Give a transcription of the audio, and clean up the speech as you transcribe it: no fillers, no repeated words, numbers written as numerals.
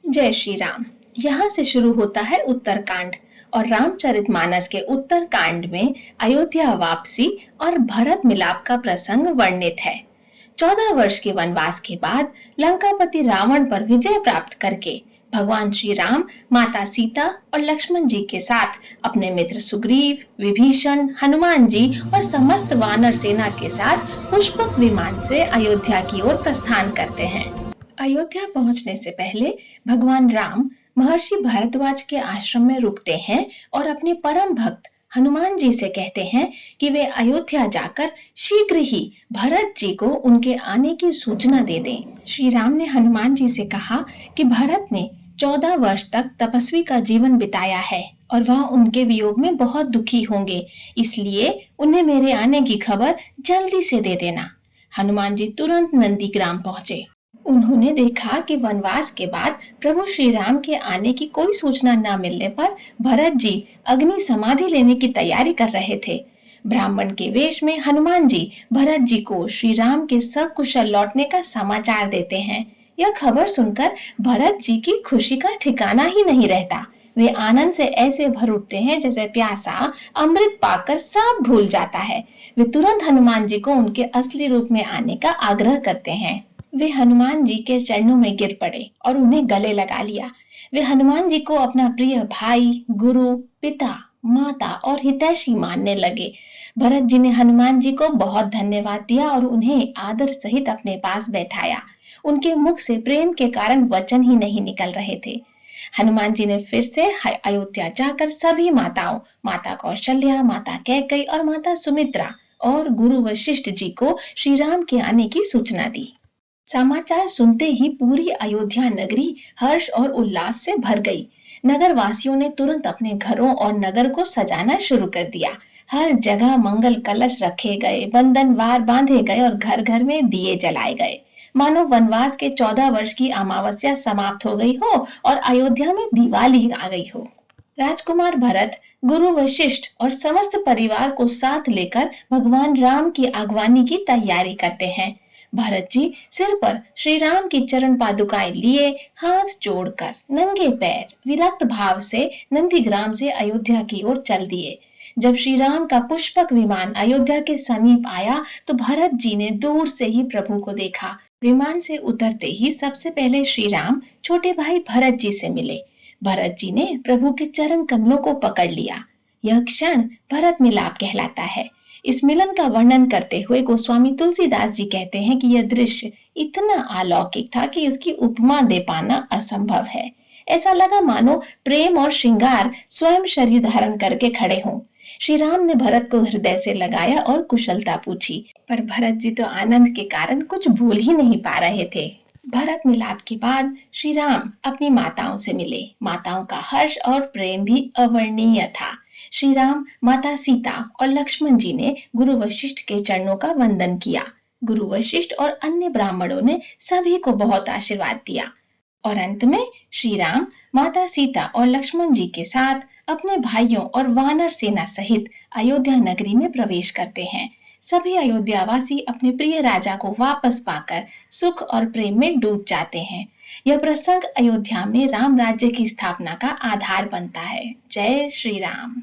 जय श्री राम। यहाँ से शुरू होता है उत्तरकांड और रामचरितमानस के उत्तरकांड में अयोध्या वापसी और भरत मिलाप का प्रसंग वर्णित है। 14 वर्ष के वनवास के बाद लंकापति रावण पर विजय प्राप्त करके भगवान श्री राम माता सीता और लक्ष्मण जी के साथ अपने मित्र सुग्रीव, विभीषण, हनुमान जी और समस्त वानर सेना के साथ पुष्पक विमान से अयोध्या की ओर प्रस्थान करते हैं। अयोध्या पहुंचने से पहले भगवान राम महर्षि भारद्वाज के आश्रम में रुकते हैं और अपने परम भक्त हनुमान जी से कहते हैं कि वे अयोध्या जाकर शीघ्र ही भरत जी को उनके आने की सूचना दे दें। श्री राम ने हनुमान जी से कहा कि भरत ने 14 वर्ष तक तपस्वी का जीवन बिताया है और वह उनके वियोग में बहुत दुखी होंगे, इसलिए उन्हें मेरे आने की खबर जल्दी से दे देना। हनुमान जी तुरंत नंदीग्राम पहुंचे। उन्होंने देखा कि वनवास के बाद प्रभु श्री राम के आने की कोई सूचना न मिलने पर भरत जी अग्नि समाधि लेने की तैयारी कर रहे थे। ब्राह्मण के वेश में हनुमान जी भरत जी को श्री राम के सकुशल लौटने का समाचार देते हैं। यह खबर सुनकर भरत जी की खुशी का ठिकाना ही नहीं रहता। वे आनंद से ऐसे भर उठते हैं जैसे प्यासा अमृत पाकर सब भूल जाता है। वे तुरंत हनुमान जी को उनके असली रूप में आने का आग्रह करते हैं। वे हनुमान जी के चरणों में गिर पड़े और उन्हें गले लगा लिया। वे हनुमान जी को अपना प्रिय भाई, गुरु, पिता, माता और हितैषी मानने लगे। भरत जी ने हनुमान जी को बहुत धन्यवाद दिया और उन्हें आदर सहित अपने पास बैठाया। उनके मुख से प्रेम के कारण वचन ही नहीं निकल रहे थे। हनुमान जी ने फिर से अयोध्या जाकर सभी माताओं, माता कौशल्या, माता कैकेयी और माता सुमित्रा और गुरु वशिष्ठ जी को श्री राम के आने की सूचना दी। समाचार सुनते ही पूरी अयोध्या नगरी हर्ष और उल्लास से भर गई। नगर वासियों ने तुरंत अपने घरों और नगर को सजाना शुरू कर दिया। हर जगह मंगल कलश रखे गए, बंधनवार बांधे गए और घर घर में दिए जलाए गए, मानो वनवास के 14 वर्ष की अमावस्या समाप्त हो गई हो और अयोध्या में दिवाली आ गई हो। राजकुमार भरत, गुरु वशिष्ठ और समस्त परिवार को साथ लेकर भगवान राम की आगवानी की तैयारी करते हैं। भरत जी सिर पर श्री राम की चरण पादुकाएं लिए हाथ जोड़कर नंगे पैर विरक्त भाव से नंदीग्राम से अयोध्या की ओर चल दिए। जब श्री राम का पुष्पक विमान अयोध्या के समीप आया तो भरत जी ने दूर से ही प्रभु को देखा। विमान से उतरते ही सबसे पहले श्री राम छोटे भाई भरत जी से मिले। भरत जी ने प्रभु के चरण कमलों को पकड़ लिया। यह क्षण भरत मिलाप कहलाता है। इस मिलन का वर्णन करते हुए गोस्वामी तुलसीदास जी कहते हैं कि यह दृश्य इतना अलौकिक था कि इसकी उपमा दे पाना असंभव है। ऐसा लगा मानो प्रेम और श्रृंगार स्वयं शरीर धारण करके खड़े हों। श्री राम ने भरत को हृदय से लगाया और कुशलता पूछी, पर भरत जी तो आनंद के कारण कुछ भूल ही नहीं पा रहे थे। भरत मिलाप के बाद श्री राम अपनी माताओं से मिले। माताओं का हर्ष और प्रेम भी अवर्णनीय था। श्री राम, माता सीता और लक्ष्मण जी ने गुरु वशिष्ठ के चरणों का वंदन किया। गुरु वशिष्ठ और अन्य ब्राह्मणों ने सभी को बहुत आशीर्वाद दिया और अंत में श्री राम, माता सीता और लक्ष्मण जी के साथ अपने भाइयों और वानर सेना सहित अयोध्या नगरी में प्रवेश करते हैं। सभी अयोध्यावासी अपने प्रिय राजा को वापस पाकर सुख और प्रेम में डूब जाते हैं। यह प्रसंग अयोध्या में राम राज्य की स्थापना का आधार बनता है। जय श्री राम।